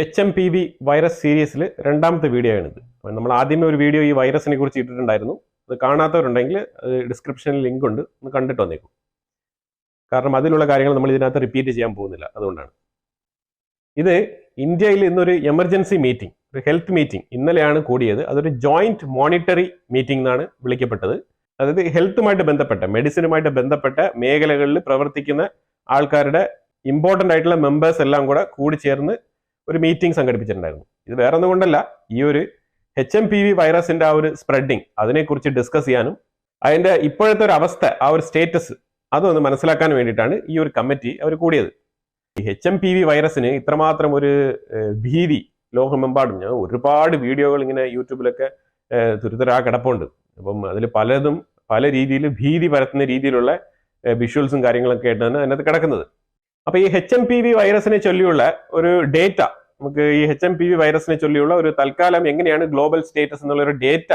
HMPV virus സീരീസിൽ രണ്ടാമത്തെ video ആണിത്. നമ്മൾ ആദ്യമേ ഒരു വീഡിയോ ഈ വൈറസിനെ കുറിച്ച് ഇട്ടിട്ടുണ്ടായിരുന്നു. അത് കാണാത്തവരുണ്ടെങ്കിൽ ഡിസ്ക്രിപ്ഷനിൽ ലിങ്ക് ഉണ്ട്, ഒന്ന് കണ്ടിട്ട് വന്നേക്കും. കാരണം അതിലുള്ള കാര്യങ്ങൾ നമ്മൾ ഇതിനകത്ത് റിപ്പീറ്റ് ചെയ്യാൻ പോകുന്നില്ല, അതുകൊണ്ടാണ്. ഇത് ഇന്ത്യയിൽ ഇന്നൊരു എമർജൻസി മീറ്റിംഗ്, ഒരു ഹെൽത്ത് മീറ്റിംഗ് ഇന്നലെയാണ് കൂടിയത്. അതൊരു ജോയിന്റ് മോണിറ്ററി മീറ്റിംഗ് എന്നാണ് വിളിക്കപ്പെട്ടത്. അതായത് ഹെൽത്തുമായിട്ട് ബന്ധപ്പെട്ട, മെഡിസിനുമായിട്ട് ബന്ധപ്പെട്ട മേഖലകളിൽ പ്രവർത്തിക്കുന്ന ആൾക്കാരുടെ ഇമ്പോർട്ടൻ്റ് ആയിട്ടുള്ള മെമ്പേഴ്സ് എല്ലാം കൂടി ചേർന്ന് ഒരു മീറ്റിംഗ് സംഘടിപ്പിച്ചിട്ടുണ്ടായിരുന്നു. ഇത് വേറെ ഒന്നും കൊണ്ടല്ല, ഈ ഒരു HMPV വൈറസിന്റെ ആ ഒരു സ്പ്രെഡിങ് അതിനെക്കുറിച്ച് ഡിസ്കസ് ചെയ്യാനും അതിന്റെ ഇപ്പോഴത്തെ ഒരു അവസ്ഥ, ആ ഒരു സ്റ്റേറ്റസ് അതൊന്ന് മനസ്സിലാക്കാൻ വേണ്ടിയിട്ടാണ് ഈ ഒരു കമ്മിറ്റി അവർ കൂടിയത്. ഈ HMPV വൈറസിന് ഇത്രമാത്രം ഒരു ഭീതി ലോകമെമ്പാടും, ഞാൻ ഒരുപാട് വീഡിയോകൾ ഇങ്ങനെ യൂട്യൂബിലൊക്കെ തുരുതരാ കിടപ്പുണ്ട്. അപ്പം അതിൽ പലതും പല രീതിയിൽ ഭീതി പരത്തുന്ന രീതിയിലുള്ള വിഷ്വൽസും കാര്യങ്ങളൊക്കെ ആയിട്ടാണ് അതിനകത്ത് കിടക്കുന്നത്. അപ്പൊ ഈ HMPV വൈറസിനെ ചൊല്ലിയുള്ള ഒരു ഡേറ്റ, നമുക്ക് ഈ HMPV വൈറസിനെ ചൊല്ലിയുള്ള ഒരു തൽക്കാലം എങ്ങനെയാണ് ഗ്ലോബൽ സ്റ്റേറ്റസ് എന്നുള്ള ഒരു ഡേറ്റ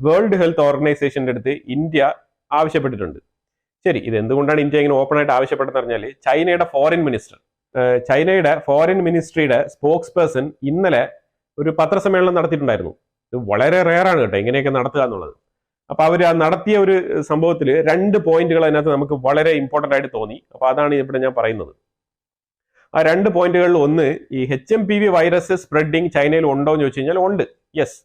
വേൾഡ് ഹെൽത്ത് ഓർഗനൈസേഷന്റെ അടുത്ത് ഇന്ത്യ ആവശ്യപ്പെട്ടിട്ടുണ്ട്. ശരി, ഇത് എന്തുകൊണ്ടാണ് ഇന്ത്യ ഇങ്ങനെ ഓപ്പൺ ആയിട്ട് ആവശ്യപ്പെട്ടെന്ന് പറഞ്ഞാൽ, ചൈനയുടെ ഫോറിൻ മിനിസ്ട്രിയുടെ സ്പോക്സ് പേഴ്സൺ ഇന്നലെ ഒരു പത്രസമ്മേളനം നടത്തിയിട്ടുണ്ടായിരുന്നു. ഇത് വളരെ റെയറാണ് കേട്ടോ ഇങ്ങനെയൊക്കെ നടത്തുക എന്നുള്ളത്. അപ്പൊ അവർ നടത്തിയ ഒരു സംഭവത്തിൽ 2 പോയിന്റുകൾ അതിനകത്ത് നമുക്ക് വളരെ ഇമ്പോർട്ടന്റ് ആയിട്ട് തോന്നി. അപ്പൊ അതാണ് ഇവിടെ ഞാൻ പറയുന്നത്. ആ 2 പോയിന്റുകളിൽ ഒന്ന്, ഈ HMPV വൈറസ് സ്പ്രെഡിങ് ചൈനയിൽ ഉണ്ടോ എന്ന് ചോദിച്ചു കഴിഞ്ഞാൽ ഉണ്ട്, യെസ്.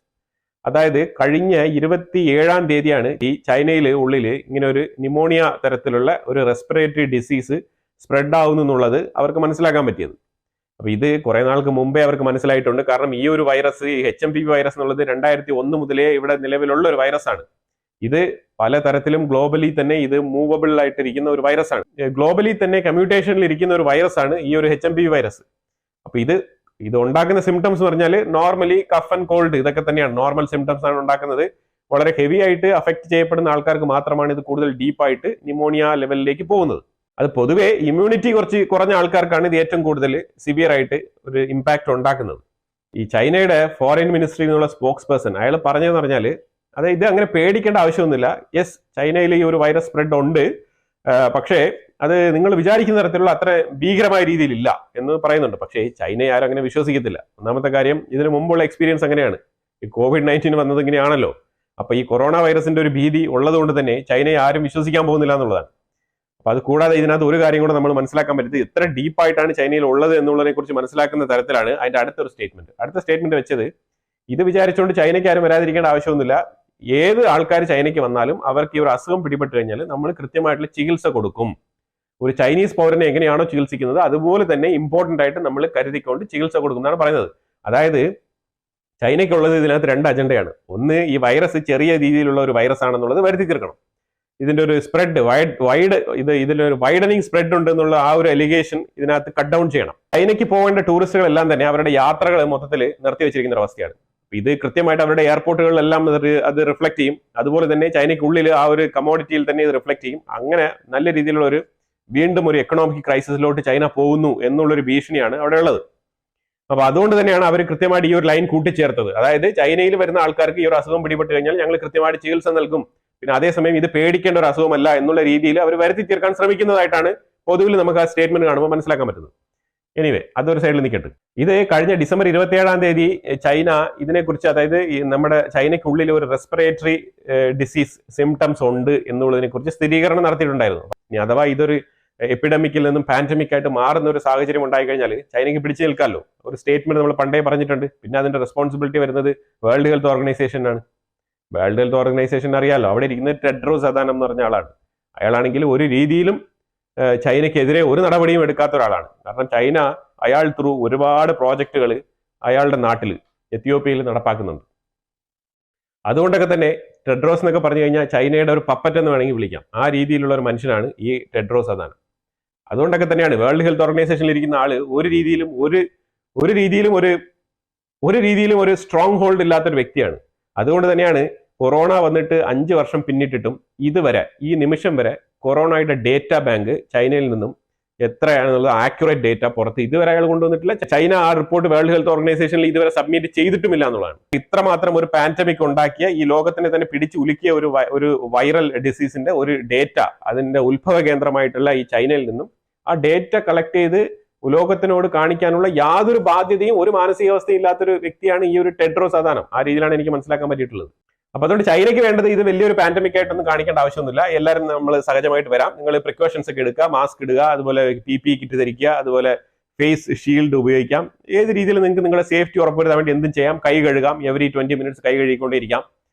അതായത് കഴിഞ്ഞ 27-ാം തീയതിയാണ് ഈ ചൈനയിൽ ഉള്ളിൽ ഇങ്ങനെ ഒരു ന്യൂമോണിയ തരത്തിലുള്ള ഒരു റെസ്പിറേറ്ററി ഡിസീസ് സ്പ്രെഡ് ആവുന്നു എന്നുള്ളത് അവർക്ക് മനസ്സിലാക്കാൻ പറ്റിയത്. അപ്പൊ ഇത് കുറെ നാൾക്ക് മുമ്പേ അവർക്ക് മനസ്സിലായിട്ടുണ്ട്. കാരണം ഈ ഒരു വൈറസ്, ഈ HMPV വൈറസ് എന്നുള്ളത് 2001 മുതലേ ഇവിടെ നിലവിലുള്ള ഒരു വൈറസാണ്. ഇത് പലതരത്തിലും ഗ്ലോബലി തന്നെ ഇത് മൂവബിൾ ആയിട്ടിരിക്കുന്ന ഒരു വൈറസാണ്. ഗ്ലോബലി തന്നെ കമ്മ്യൂട്ടേഷനിൽ ഇരിക്കുന്ന ഒരു വൈറസാണ് ഈ ഒരു HMPV വൈറസ്. അപ്പൊ ഇത് ഉണ്ടാക്കുന്ന സിംറ്റംസ് പറഞ്ഞാൽ നോർമലി കഫ് ആൻഡ് കോൾഡ് ഇതൊക്കെ തന്നെയാണ്, നോർമൽ സിംറ്റംസ് ആണ് ഉണ്ടാക്കുന്നത്. വളരെ ഹെവി ആയിട്ട് അഫക്ട് ചെയ്യപ്പെടുന്ന ആൾക്കാർക്ക് മാത്രമാണ് ഇത് കൂടുതൽ ഡീപ്പായിട്ട് ന്യൂമോണിയ ലെവലിലേക്ക് പോകുന്നത്. അത് പൊതുവെ ഇമ്മ്യൂണിറ്റി കുറച്ച് കുറഞ്ഞ ആൾക്കാർക്കാണ് ഇത് ഏറ്റവും കൂടുതൽ സിവിയർ ആയിട്ട് ഒരു ഇമ്പാക്ട് ഉണ്ടാക്കുന്നത്. ഈ ചൈനയുടെ ഫോറിൻ മിനിസ്ട്രി എന്നുള്ള സ്പോക്സ് പേഴ്സൺ അയാൾ പറഞ്ഞതെന്ന് പറഞ്ഞാൽ, അതായത് ഇത് അങ്ങനെ പേടിക്കേണ്ട ആവശ്യമൊന്നുമില്ല. യെസ്, ചൈനയിൽ ഈ ഒരു വൈറസ് സ്പ്രെഡ് ഉണ്ട്, പക്ഷേ അത് നിങ്ങൾ വിചാരിക്കുന്ന തരത്തിലുള്ള അത്ര ഭീകരമായ രീതിയിലില്ല എന്ന് പറയുന്നുണ്ട്. പക്ഷേ ചൈനയെ ആരും അങ്ങനെ വിശ്വസിക്കത്തില്ല. ഒന്നാമത്തെ കാര്യം, ഇതിനു മുമ്പുള്ള എക്സ്പീരിയൻസ് അങ്ങനെയാണ്. ഈ COVID-19 വന്നത് ഇങ്ങനെയാണല്ലോ. അപ്പൊ ഈ കൊറോണ വൈറസിന്റെ ഒരു ഭീതി ഉള്ളതുകൊണ്ട് തന്നെ ചൈനയെ ആരും വിശ്വസിക്കാൻ പോകുന്നില്ല എന്നുള്ളതാണ്. അപ്പൊ അത് കൂടാതെ ഇതിനകത്ത് ഒരു കാര്യം കൂടെ നമ്മൾ മനസ്സിലാക്കാൻ പറ്റുന്നത്, എത്ര ഡീപ്പായിട്ടാണ് ചൈനയിൽ ഉള്ളത് എന്നുള്ളതിനെ കുറിച്ച് മനസ്സിലാക്കുന്ന തരത്തിലാണ് അതിന്റെ അടുത്ത സ്റ്റേറ്റ്മെന്റ് വെച്ചത്. ഇത് വിചാരിച്ചുകൊണ്ട് ചൈനയ്ക്ക് ആരും വരാതിരിക്കേണ്ട ആവശ്യമൊന്നുമില്ല. ഏത് ആൾക്കാർ ചൈനയ്ക്ക് വന്നാലും അവർക്ക് ഈ ഒരു അസുഖം പിടിപെട്ട് കഴിഞ്ഞാൽ നമ്മൾ കൃത്യമായിട്ടുള്ള ചികിത്സ കൊടുക്കും. ഒരു ചൈനീസ് പൗരനെ എങ്ങനെയാണോ ചികിത്സിക്കുന്നത് അതുപോലെ തന്നെ ഇമ്പോർട്ടന്റ് ആയിട്ട് നമ്മൾ കരുതിക്കൊണ്ട് ചികിത്സ കൊടുക്കുന്നതാണ് പറയുന്നത്. അതായത് ചൈനയ്ക്കുള്ളത് ഇതിനകത്ത് 2 അജണ്ടയാണ്. ഒന്ന്, ഈ വൈറസ് ചെറിയ രീതിയിലുള്ള ഒരു വൈറസ് ആണെന്നുള്ളത് വരുത്തി തീർക്കണം. ഇതിന്റെ ഒരു സ്പ്രെഡ് ഇതിലൊരു വൈഡനിങ് സ്പ്രെഡ് ഉണ്ട് എന്നുള്ള ആ ഒരു എലിഗേഷൻ ഇതിനകത്ത് കട്ട് ഡൗൺ ചെയ്യണം. ചൈനയ്ക്ക് പോകേണ്ട ടൂറിസ്റ്റുകളെല്ലാം തന്നെ അവരുടെ യാത്രകൾ മൊത്തത്തിൽ നിർത്തി വെച്ചിരിക്കുന്ന ഒരു അവസ്ഥയാണ്. ഇത് കൃത്യമായിട്ട് അവരുടെ എയർപോർട്ടുകളിലെല്ലാം അത് റിഫ്ലക്ട് ചെയ്യും. അതുപോലെ തന്നെ ചൈനയ്ക്കുള്ളിൽ ആ ഒരു കമോഡിറ്റിയിൽ തന്നെ ഇത് റിഫ്ലക്ട് ചെയ്യും. അങ്ങനെ നല്ല രീതിയിലുള്ള വീണ്ടും ഒരു എക്കണോമിക് ക്രൈസിസിലോട്ട് ചൈന പോകുന്നു എന്നുള്ളൊരു ഭീഷണിയാണ് അവിടെ ഉള്ളത്. അപ്പൊ അതുകൊണ്ട് തന്നെയാണ് അവർ കൃത്യമായിട്ട് ഈ ഒരു ലൈൻ കൂട്ടിച്ചേർത്തത്. അതായത് ചൈനയിൽ വരുന്ന ആൾക്കാർക്ക് ഈ ഒരു അസുഖം പിടിപെട്ട് കഴിഞ്ഞാൽ ഞങ്ങൾ കൃത്യമായിട്ട് ചികിത്സ നൽകും, പിന്നെ അതേസമയം ഇത് പേടിക്കേണ്ട ഒരു അസുഖമല്ല എന്നുള്ള രീതിയിൽ അവർ വരുത്തി തീർക്കാൻ ശ്രമിക്കുന്നതായിട്ടാണ് പൊതുവിൽ നമുക്ക് ആ സ്റ്റേറ്റ്മെന്റ് കാണുമ്പോൾ മനസ്സിലാക്കാൻ പറ്റുന്നത്. എനിവേ, അതൊരു സൈഡിൽ നിൽക്കട്ടെ. ഇത് കഴിഞ്ഞ ഡിസംബർ 27-ാം തീയതി ചൈന ഇതിനെക്കുറിച്ച്, അതായത് നമ്മുടെ ചൈനയ്ക്കുള്ളിൽ ഒരു റെസ്പിറേറ്ററി ഡിസീസ് സിംറ്റംസ് ഉണ്ട് എന്നുള്ളതിനെ കുറിച്ച് സ്ഥിരീകരണം നടത്തിയിട്ടുണ്ടായിരുന്നു. ഇനി അഥവാ ഇതൊരു എപ്പിഡമിക്കിൽ നിന്നും പാൻഡമിക് ആയിട്ട് മാറുന്ന ഒരു സാഹചര്യം ഉണ്ടായി കഴിഞ്ഞാൽ ചൈനയ്ക്ക് പിടിച്ചു നിൽക്കാമല്ലോ. ഒരു സ്റ്റേറ്റ്മെന്റ് നമ്മൾ പണ്ടേ പറഞ്ഞിട്ടുണ്ട്. പിന്നെ അതിന്റെ റെസ്പോൺസിബിലിറ്റി വരുന്നത് വേൾഡ് ഹെൽത്ത് ഓർഗനൈസേഷനാണ്. വേൾഡ് ഹെൽത്ത് ഓർഗനൈസേഷൻ അറിയാലോ, അവിടെ ഇരിക്കുന്നത് ടെഡ്രോസ് അദാനം എന്ന് പറഞ്ഞ ആളാണ്. അയാളാണെങ്കിൽ ഒരു രീതിയിലും ചൈനയ്ക്കെതിരെ ഒരു നടപടിയും എടുക്കാത്ത ഒരാളാണ്. കാരണം ചൈന അയാൾ ത്രൂ ഒരുപാട് പ്രോജക്റ്റുകൾ അയാളുടെ നാട്ടിൽ എത്യോപ്യയിൽ നടപ്പാക്കുന്നുണ്ട്. അതുകൊണ്ടൊക്കെ തന്നെ ടെഡ്രോസ് എന്നൊക്കെ പറഞ്ഞു കഴിഞ്ഞാൽ ചൈനയുടെ ഒരു പപ്പറ്റ് എന്ന് വേണമെങ്കിൽ വിളിക്കാം. ആ രീതിയിലുള്ള ഒരു മനുഷ്യനാണ് ഈ ടെഡ്രോസ് അദാനം. അതുകൊണ്ടൊക്കെ തന്നെയാണ് വേൾഡ് ഹെൽത്ത് ഓർഗനൈസേഷനിൽ ഇരിക്കുന്ന ആള് ഒരു രീതിയിലും ഒരു സ്ട്രോങ് ഹോൾഡ് ഇല്ലാത്തൊരു വ്യക്തിയാണ്. അതുകൊണ്ട് തന്നെയാണ് കൊറോണ വന്നിട്ട് 5 വർഷം പിന്നിട്ടിട്ടും ഇതുവരെ ഈ നിമിഷം വരെ കൊറോണയുടെ ഡേറ്റ ബാങ്ക് ചൈനയിൽ നിന്നും എത്രയാണെന്നുള്ള ആക്യുറേറ്റ് ഡേറ്റ പുറത്ത് ഇതുവരെ അയാൾ കൊണ്ടുവന്നിട്ടില്ല. ചൈന ആ റിപ്പോർട്ട് വേൾഡ് ഹെൽത്ത് ഓർഗനൈസേഷനിൽ ഇതുവരെ സബ്മിറ്റ് ചെയ്തിട്ടുമില്ല എന്നുള്ളതാണ്. ഇത്രമാത്രം ഒരു പാൻഡമിക് ഉണ്ടാക്കിയ, ഈ ലോകത്തിനെ തന്നെ പിടിച്ചു ഉലുക്കിയ ഒരു വൈറൽ ഡിസീസിന്റെ ഒരു ഡേറ്റ, അതിന്റെ ഉത്ഭവ കേന്ദ്രമായിട്ടുള്ള ഈ ചൈനയിൽ നിന്നും ആ ഡേറ്റ കളക്ട് ചെയ്ത് ലോകത്തിനോട് കാണിക്കാനുള്ള യാതൊരു ബാധ്യതയും ഒരു മാനസികാവസ്ഥയും ഇല്ലാത്തൊരു വ്യക്തിയാണ് ഈ ഒരു ടെഡ്രോസ് അദാനം. ആ രീതിയിലാണ് എനിക്ക് മനസ്സിലാക്കാൻ പറ്റിയിട്ടുള്ളത്. അപ്പൊ അതുകൊണ്ട് ചൈനയ്ക്ക് വേണ്ടത് ഇത് വലിയൊരു പാൻഡമിക് ആയിട്ടൊന്നും കാണിക്കേണ്ട ആവശ്യമൊന്നുമില്ല. എല്ലാവരും നമ്മൾ സഹജമായിട്ട് വരാം. നിങ്ങൾ പ്രിക്കോഷൻസ് ഒക്കെ എടുക്കുക, മാസ്ക് ഇടുക, അതുപോലെ PPE കിറ്റ് ധരിക്കുക, അതുപോലെ ഫേസ് ഷീൽഡ് ഉപയോഗിക്കാം. ഏത് രീതിയിൽ നിങ്ങൾക്ക് നിങ്ങളുടെ സേഫ്റ്റി ഉറപ്പുവരുത്താൻ വേണ്ടി എന്തും ചെയ്യാം. കൈ കഴുകാം, എവറി 20 മിനിറ്റ്സ് കൈ കഴുകിക്കൊണ്ടിരിക്കാം.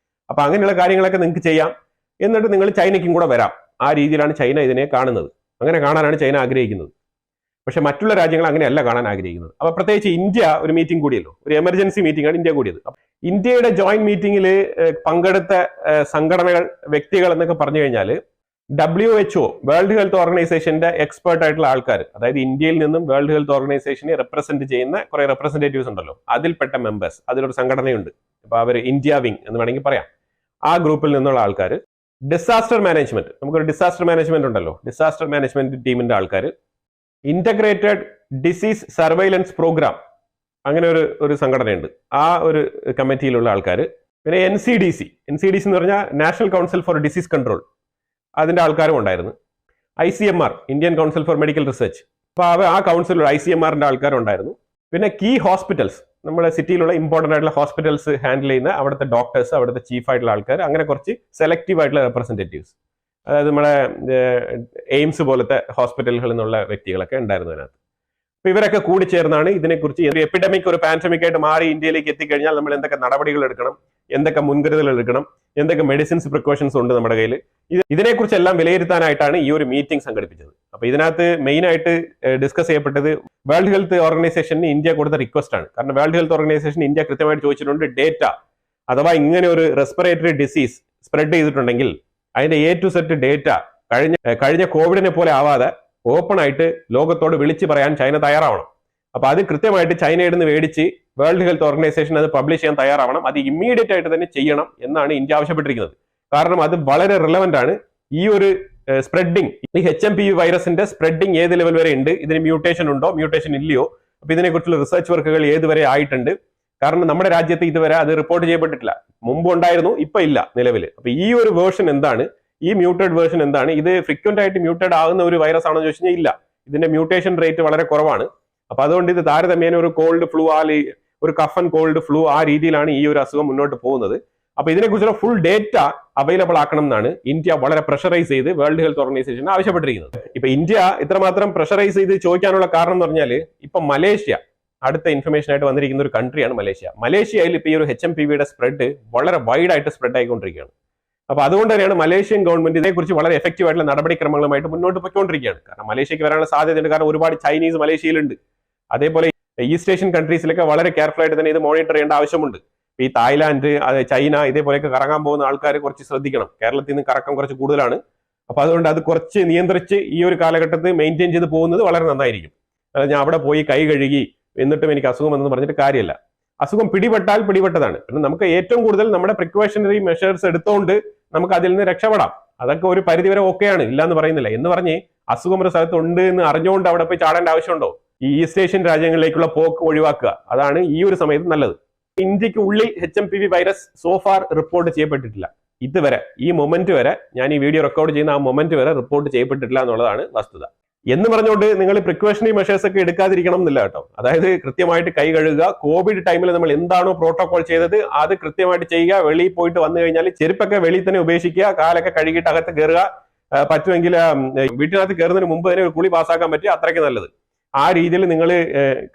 അപ്പൊ അങ്ങനെയുള്ള കാര്യങ്ങളൊക്കെ നിങ്ങൾക്ക് ചെയ്യാം. എന്നിട്ട് നിങ്ങൾ ചൈനയ്ക്കും കൂടെ വരാം. ആ രീതിയിലാണ് ചൈന ഇതിനെ കാണുന്നത്. അങ്ങനെ കാണാനാണ് ചൈന ആഗ്രഹിക്കുന്നത്. പക്ഷെ മറ്റുള്ള രാജ്യങ്ങൾ അങ്ങനെയല്ല കാണാൻ ആഗ്രഹിക്കുന്നത്. അപ്പൊ പ്രത്യേകിച്ച് ഇന്ത്യ ഒരു മീറ്റിംഗ് കൂടിയല്ലോ, ഒരു എമർജൻസി മീറ്റിംഗ് ആണ് ഇന്ത്യ കൂടിയത്. ഇന്ത്യയുടെ ജോയിന്റ് മീറ്റിംഗിൽ പങ്കെടുത്ത സംഘടനകൾ, വ്യക്തികൾ എന്നൊക്കെ പറഞ്ഞു കഴിഞ്ഞാൽ WHO വേൾഡ് ഹെൽത്ത് ഓർഗനൈസേഷന്റെ എക്സ്പേർട്ട് ആയിട്ടുള്ള ആൾക്കാർ, അതായത് ഇന്ത്യയിൽ നിന്നും വേൾഡ് ഹെൽത്ത് ഓർഗനൈസേഷനെ റെപ്രസെന്റ് ചെയ്യുന്ന കുറെ റെപ്രസെന്റേറ്റീവ്സ് ഉണ്ടല്ലോ, അതിൽപ്പെട്ട മെമ്പേഴ്സ്, അതിലൊരു സംഘടനയുണ്ട്. അപ്പൊ അവർ ഇന്ത്യ വിങ് എന്ന് വേണമെങ്കിൽ പറയാം. ആ ഗ്രൂപ്പിൽ നിന്നുള്ള ആൾക്കാർ, ഡിസാസ്റ്റർ മാനേജ്മെന്റ്, നമുക്കൊരു ഡിസാസ്റ്റർ മാനേജ്മെന്റ് ഉണ്ടല്ലോ, ഡിസാസ്റ്റർ മാനേജ്മെന്റ് ടീമിന്റെ ആൾക്കാർ, ഇന്റഗ്രേറ്റഡ് ഡിസീസ് സർവൈലൻസ് പ്രോഗ്രാം, അങ്ങനെ ഒരു സംഘടനയുണ്ട്, ആ ഒരു കമ്മിറ്റിയിലുള്ള ആൾക്കാർ, പിന്നെ NCDC എന്ന് പറഞ്ഞാൽ national council four disease control, അതിന്റെ ആൾക്കാരും ഉണ്ടായിരുന്നു. ICMR, Indian council four medical research, അപ്പൊ ആ കൗൺസിലുള്ള ICMRന്റെ ആൾക്കാരും ഉണ്ടായിരുന്നു. പിന്നെ കീ ഹോസ്പിറ്റൽസ്, നമ്മുടെ സിറ്റിയിലുള്ള ഇമ്പോർട്ടന്റ് ആയിട്ടുള്ള ഹോസ്പിറ്റൽസ് ഹാൻഡിൽ ചെയ്യുന്ന അവിടുത്തെ ഡോക്ടേഴ്സ്, അവിടുത്തെ ചീഫ് ആയിട്ടുള്ള ആൾക്കാർ, അങ്ങനെ കുറച്ച് സെലക്റ്റീവ് ആയിട്ടുള്ള റെപ്രസെന്റേറ്റീവ്സ്, അതായത് നമ്മുടെ എയിംസ് പോലത്തെ ഹോസ്പിറ്റലുകളിൽ നിന്നുള്ള വ്യക്തികളൊക്കെ ഉണ്ടായിരുന്നു അതിനകത്ത്. അപ്പൊ ഇവരൊക്കെ കൂടി ചേർന്നാണ് ഇതിനെക്കുറിച്ച്, ഒരു എപ്പിഡമിക്, ഒരു പാൻഡമിക് ആയിട്ട് മാറി ഇന്ത്യയിലേക്ക് എത്തിക്കഴിഞ്ഞാൽ നമ്മൾ എന്തൊക്കെ നടപടികൾ എടുക്കണം, എന്തൊക്കെ മുൻകരുതൽ എടുക്കണം, എന്തൊക്കെ മെഡിസിൻസ് പ്രിക്കോഷൻസ് ഉണ്ട് നമ്മുടെ കയ്യിൽ, ഇതിനെക്കുറിച്ചെല്ലാം വിലയിരുത്താനായിട്ടാണ് ഈ ഒരു മീറ്റിംഗ് സംഘടിപ്പിച്ചത്. അപ്പൊ ഇതിനകത്ത് മെയിൻ ആയിട്ട് ഡിസ്കസ് ചെയ്യപ്പെട്ടത് വേൾഡ് ഹെൽത്ത് ഓർഗനൈസേഷന് ഇന്ത്യ കൊടുത്ത റിക്വസ്റ്റ് ആണ്. കാരണം വേൾഡ് ഹെൽത്ത് ഓർഗനൈസേഷൻ ഇന്ത്യ കൃത്യമായിട്ട് ചോദിച്ചിട്ടുണ്ട് ഡേറ്റ, അഥവാ ഇങ്ങനെ ഒരു റെസ്പിറേറ്ററി ഡിസീസ് സ്പ്രെഡ് ചെയ്തിട്ടുണ്ടെങ്കിൽ അതിന്റെ A to Z ഡേറ്റ കഴിഞ്ഞ കോവിഡിനെ പോലെ ആവാതെ ഓപ്പൺ ആയിട്ട് ലോകത്തോട് വിളിച്ചു പറയാൻ ചൈന തയ്യാറാവണം. അപ്പൊ അത് കൃത്യമായിട്ട് ചൈനയിൽ നിന്ന് മേടിച്ച് വേൾഡ് ഹെൽത്ത് ഓർഗനൈസേഷൻ അത് പബ്ലിഷ് ചെയ്യാൻ തയ്യാറാവണം. അത് ഇമ്മീഡിയറ്റ് ആയിട്ട് തന്നെ ചെയ്യണം എന്നാണ് ഇന്ത്യ ആവശ്യപ്പെട്ടിരിക്കുന്നത്. കാരണം അത് വളരെ റിലവന്റ് ആണ്. ഈ ഒരു സ്പ്രെഡിങ്, ഈ HMPV വൈറസിന്റെ സ്പ്രെഡിങ് ഏത് ലെവൽ വരെ ഉണ്ട്, ഇതിന് മ്യൂട്ടേഷൻ ഉണ്ടോ, മ്യൂട്ടേഷൻ ഇല്ലയോ, അപ്പൊ ഇതിനെക്കുറിച്ചുള്ള റിസർച്ച് വർക്കുകൾ ഏതുവരെ ആയിട്ടുണ്ട്. കാരണം നമ്മുടെ രാജ്യത്ത് ഇതുവരെ അത് റിപ്പോർട്ട് ചെയ്യപ്പെട്ടിട്ടില്ല. മുമ്പ് ഉണ്ടായിരുന്നു, ഇപ്പൊ ഇല്ല നിലവിൽ. അപ്പൊ ഈ ഒരു വേർഷൻ എന്താണ്, ഈ മ്യൂട്ടഡ് വേർഷൻ എന്താണ്, ഇത് ഫ്രീക്വന്റ് ആയിട്ട് മ്യൂട്ടഡ് ആകുന്ന ഒരു വൈറസ് ആണെന്ന് ചോദിച്ചു കഴിഞ്ഞാൽ ഇല്ല, ഇതിന്റെ മ്യൂട്ടേഷൻ റേറ്റ് വളരെ കുറവാണ്. അപ്പൊ അതുകൊണ്ട് ഇത് താരതമ്യേന ഒരു കോൾഡ് ഫ്ലൂ, ഒരു കഫ് ആൻഡ് കോൾഡ് ഫ്ലൂ, ആ രീതിയിലാണ് ഈ ഒരു അസുഖം മുന്നോട്ട് പോകുന്നത്. അപ്പൊ ഇതിനെക്കുറിച്ചുള്ള ഫുൾ ഡേറ്റ അവൈലബിൾ ആക്കണം എന്നാണ് ഇന്ത്യ വളരെ പ്രഷറൈസ് ചെയ്ത് വേൾഡ് ഹെൽത്ത് ഓർഗനൈസേഷൻ ആവശ്യപ്പെട്ടിരിക്കുന്നത്. ഇപ്പൊ ഇന്ത്യ ഇത്രമാത്രം പ്രഷറൈസ് ചെയ്ത് ചോദിക്കാനുള്ള കാരണം എന്ന് പറഞ്ഞാൽ, ഇപ്പൊ മലേഷ്യ അടുത്ത ഇൻഫർമേഷൻ ആയിട്ട് വന്നിരിക്കുന്ന ഒരു കൺട്രിയാണ് മലേഷ്യ. മലേഷ്യയിൽ ഇപ്പൊ ഈ ഒരു HMPVയുടെ സ്പ്രെഡ് വളരെ വൈഡ് ആയിട്ട് സ്പ്രെഡ് ആയിക്കൊണ്ടിരിക്കുകയാണ്. അപ്പൊ അതുകൊണ്ട് തന്നെയാണ് മലേഷ്യൻ ഗവൺമെന്റ് ഇതേക്കുറിച്ച് വളരെ എഫക്റ്റീവ് ആയിട്ടുള്ള നടപടിക്രമങ്ങളുമായിട്ട് മുന്നോട്ട് പോയിക്കൊണ്ടിരിക്കുകയാണ്. കാരണം മലേഷ്യക്ക് വരാനുള്ള സാധ്യതയുണ്ട്, കാരണം ഒരുപാട് ചൈനീസ് മലേഷ്യയിലുണ്ട്. അതേപോലെ ഈസ്റ്റ് ഏഷ്യൻ കൺട്രീസിലൊക്കെ വളരെ കെയർഫുൾ ആയിട്ട് തന്നെ ഇത് മോണിറ്റർ ചെയ്യേണ്ട ആവശ്യമുണ്ട്. ഈ തായ്ലാന്റ്, ചൈന, ഇതേപോലെയൊക്കെ കറങ്ങാൻ പോകുന്ന ആൾക്കാർ കുറച്ച് ശ്രദ്ധിക്കണം. കേരളത്തിൽ നിന്ന് കറക്കം കുറച്ച് കൂടുതലാണ്. അപ്പൊ അതുകൊണ്ട് അത് കുറച്ച് നിയന്ത്രിച്ച് ഈ ഒരു കാലഘട്ടത്തിൽ മെയിൻറ്റെയിൻ ചെയ്ത് പോകുന്നത് വളരെ നന്നായിരിക്കും. അതായത് ഞാൻ അവിടെ പോയി കൈ കഴുകി എന്നിട്ടും എനിക്ക് അസുഖം എന്ന് പറഞ്ഞിട്ട് കാര്യമില്ല. അസുഖം പിടിപെട്ടാൽ പിടിപെട്ടതാണ്. പിന്നെ നമുക്ക് ഏറ്റവും കൂടുതൽ നമ്മുടെ പ്രിക്കോഷണറി മെഷേഴ്സ് എടുത്തുകൊണ്ട് നമുക്ക് അതിൽ നിന്ന് രക്ഷപ്പെടാം. അതൊക്കെ ഒരു പരിധിവരെ ഓക്കെയാണ്, ഇല്ലാന്ന് പറയുന്നില്ല. എന്ന് പറഞ്ഞ് അസുഖം ഒരു സ്ഥലത്ത് ഉണ്ട് എന്ന് അറിഞ്ഞുകൊണ്ട് അവിടെ പോയി ചാടേണ്ട ആവശ്യമുണ്ടോ? ഈ ഈസ്റ്റ് ഏഷ്യൻ രാജ്യങ്ങളിലേക്കുള്ള പോക്ക് ഒഴിവാക്കുക, അതാണ് ഈ ഒരു സമയത്ത് നല്ലത്. ഇന്ത്യക്ക് ഉള്ളിൽ HMPV വൈറസ് സോഫാർ റിപ്പോർട്ട് ചെയ്യപ്പെട്ടിട്ടില്ല ഇതുവരെ. ഈ മൊമെന്റ് വരെ, ഞാൻ ഈ വീഡിയോ റെക്കോർഡ് ചെയ്യുന്ന ആ മൊമെന്റ് വരെ റിപ്പോർട്ട് ചെയ്യപ്പെട്ടിട്ടില്ല എന്നുള്ളതാണ് വസ്തുത. എന്ന് പറഞ്ഞുകൊണ്ട് നിങ്ങൾ പ്രിക്കോഷണറി മെഷേഴ്സ് ഒക്കെ എടുക്കാതിരിക്കണം എന്നില്ല കേട്ടോ. അതായത് കൃത്യമായിട്ട് കൈ കഴുകുക, കോവിഡ് ടൈമിൽ നമ്മൾ എന്താണോ പ്രോട്ടോകോൾ ചെയ്തത് അത് കൃത്യമായിട്ട് ചെയ്യുക. വെളിയിൽ പോയിട്ട് വന്നു കഴിഞ്ഞാൽ ചെരുപ്പൊക്കെ വെളിയിൽ തന്നെ ഉപേക്ഷിക്കുക, കാലൊക്കെ കഴുകിയിട്ട് അകത്ത് കയറുക. പറ്റുമെങ്കിൽ വീട്ടിനകത്ത് കയറുന്നതിന് മുമ്പ് തന്നെ ഒരു കുളി പാസ്സാക്കാൻ പറ്റുക, അത്രയ്ക്ക് നല്ലത്. ആ രീതിയിൽ നിങ്ങൾ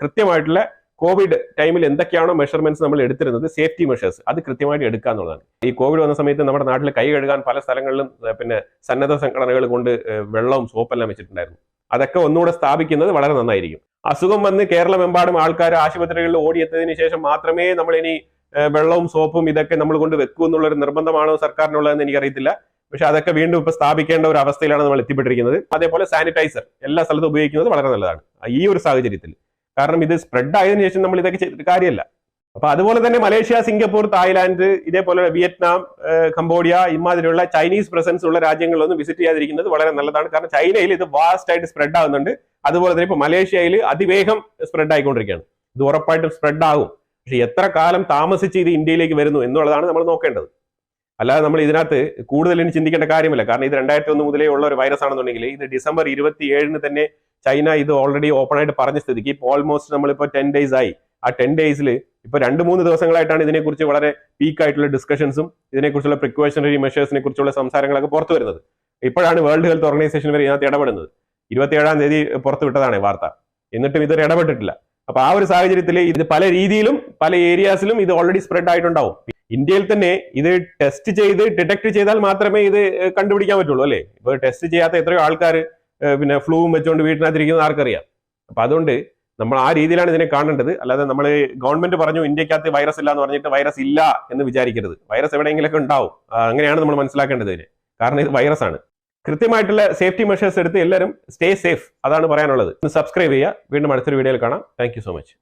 കൃത്യമായിട്ടുള്ള കോവിഡ് ടൈമിൽ എന്തൊക്കെയാണോ മെഷർമെന്റ്സ് നമ്മൾ എടുത്തിരുന്നത്, സേഫ്റ്റി മെഷേഴ്സ്, അത് കൃത്യമായിട്ട് എടുക്കുക എന്നുള്ളതാണ്. ഈ കോവിഡ് വന്ന സമയത്ത് നമ്മുടെ നാട്ടിൽ കൈ കഴുകാൻ പല സ്ഥലങ്ങളിലും പിന്നെ സന്നദ്ധ സംഘടനകൾ കൊണ്ട് വെള്ളവും സോപ്പെല്ലാം വെച്ചിട്ടുണ്ടായിരുന്നു. അതൊക്കെ ഒന്നുകൂടെ സ്ഥാപിക്കുന്നത് വളരെ നന്നായിരിക്കും. അസുഖം വന്ന് കേരളമെമ്പാടും ആൾക്കാർ ആശുപത്രികളിൽ ഓടിയെത്തതിന് ശേഷം മാത്രമേ നമ്മൾ ഇനി വെള്ളവും സോപ്പും ഇതൊക്കെ നമ്മൾ കൊണ്ട് വെക്കൂ എന്നുള്ളൊരു നിർബന്ധമാണോ സർക്കാരിനുള്ളതെന്ന് എനിക്കറിയത്തില്ല. പക്ഷെ അതൊക്കെ വീണ്ടും ഇപ്പൊ സ്ഥാപിക്കേണ്ട ഒരു അവസ്ഥയിലാണ് നമ്മൾ എത്തിപ്പെട്ടിരിക്കുന്നത്. അതേപോലെ സാനിറ്റൈസർ എല്ലാ സ്ഥലത്തും ഉപയോഗിക്കുന്നത് വളരെ നല്ലതാണ് ഈ ഒരു സാഹചര്യത്തിൽ. കാരണം ഇത് സ്പ്രെഡ് ആയതിനു ശേഷം നമ്മൾ ഇതൊക്കെ ചെയ്തിട്ട് കാര്യമല്ല. അപ്പൊ അതുപോലെ തന്നെ മലേഷ്യ, സിംഗപ്പൂർ, തായ്ലാന്റ്, ഇതേപോലെ വിയറ്റ്നാം, കംബോഡിയ, ഇമാതിരിയുള്ള ചൈനീസ് പ്രസൻസ് ഉള്ള രാജ്യങ്ങളിലൊന്നും വിസിറ്റ് ചെയ്യാതിരിക്കുന്നത് വളരെ നല്ലതാണ്. കാരണം ചൈനയിൽ ഇത് വാസ്റ്റ് ആയിട്ട് സ്പ്രെഡ് ആകുന്നുണ്ട്. അതുപോലെ തന്നെ ഇപ്പൊ മലേഷ്യയിൽ അതിവേഗം സ്പ്രെഡ് ആയിക്കൊണ്ടിരിക്കുകയാണ്. ഇത് ഉറപ്പായിട്ടും സ്പ്രെഡ് ആകും. പക്ഷെ എത്ര കാലം താമസിച്ച് ഇത് ഇന്ത്യയിലേക്ക് വരുന്നു എന്നുള്ളതാണ് നമ്മൾ നോക്കേണ്ടത്. അല്ലാതെ നമ്മൾ ഇതിനകത്ത് കൂടുതൽ ചിന്തിക്കേണ്ട കാര്യമില്ല. കാരണം ഇത് 2001 മുതലേ ഉള്ള ഒരു വൈറസ് ആണെന്നുണ്ടെങ്കിൽ ഇത് ഡിസംബർ 27 തന്നെ ചൈന ഇത് ഓൾറെഡി ഓപ്പൺ ആയിട്ട് പറഞ്ഞ സ്ഥിതിക്ക് ഇപ്പോൾ ഓൾമോസ്റ്റ് നമ്മളിപ്പോൾ 10 days ആയി. ആ 10 daysൽ ഇപ്പൊ 2-3 ദിവസങ്ങളായിട്ടാണ് ഇതിനെക്കുറിച്ച് വളരെ പീക്ക് ആയിട്ടുള്ള ഡിസ്കഷൻസും ഇതിനെക്കുറിച്ചുള്ള പ്രിക്കോഷണറി മെഷേഴ്സിനെ കുറിച്ചുള്ള സംസാരങ്ങളൊക്കെ പുറത്തു വരുന്നത്. ഇപ്പോഴാണ് വേൾഡ് ഹെൽത്ത് ഓർഗനൈസേഷൻ വരെ ഇതിനകത്ത് ഇടപെടുന്നത്. 27-ാം തീയതി പുറത്തുവിട്ടതാണ് വാർത്ത. എന്നിട്ടും ഇതുവരെ ഇടപെട്ടിട്ടില്ല. അപ്പൊ ആ ഒരു സാഹചര്യത്തിൽ ഇത് പല രീതിയിലും പല ഏരിയാസിലും ഇത് ഓൾറെഡി സ്പ്രെഡ് ആയിട്ടുണ്ടാവും. ഇന്ത്യയിൽ തന്നെ ഇത് ടെസ്റ്റ് ചെയ്ത് ഡിറ്റക്ട് ചെയ്താൽ മാത്രമേ ഇത് കണ്ടുപിടിക്കാൻ പറ്റുള്ളൂ അല്ലേ? ഇപ്പൊ ടെസ്റ്റ് ചെയ്യാത്ത എത്രയോ ആൾക്കാർ പിന്നെ ഫ്ലൂവും വെച്ചുകൊണ്ട് വീട്ടിനകത്തിരിക്കുന്നത് ആർക്കറിയാം. അപ്പൊ അതുകൊണ്ട് നമ്മൾ ആ രീതിയിലാണ് ഇതിനെ കാണേണ്ടത്. അല്ലാതെ നമ്മൾ ഗവൺമെന്റ് പറഞ്ഞു ഇന്ത്യക്കകത്ത് വൈറസ് ഇല്ല എന്ന് പറഞ്ഞിട്ട് വൈറസ് ഇല്ല എന്ന് വിചാരിക്കരുത്. വൈറസ് എവിടെയെങ്കിലൊക്കെ ഉണ്ടാവും. അങ്ങനെയാണ് നമ്മൾ മനസ്സിലാക്കേണ്ടത് ഇതിന്. കാരണം ഇത് വൈറസ് ആണ്. കൃത്യമായിട്ടുള്ള സേഫ്റ്റി മെഷേഴ്സ് എടുത്ത് എല്ലാവരും സ്റ്റേ സേഫ്, അതാണ് പറയാനുള്ളത്. സബ്സ്ക്രൈബ് ചെയ്യുക. വീണ്ടും അടുത്തൊരു വീഡിയോയിൽ കാണാം. Thank you so much.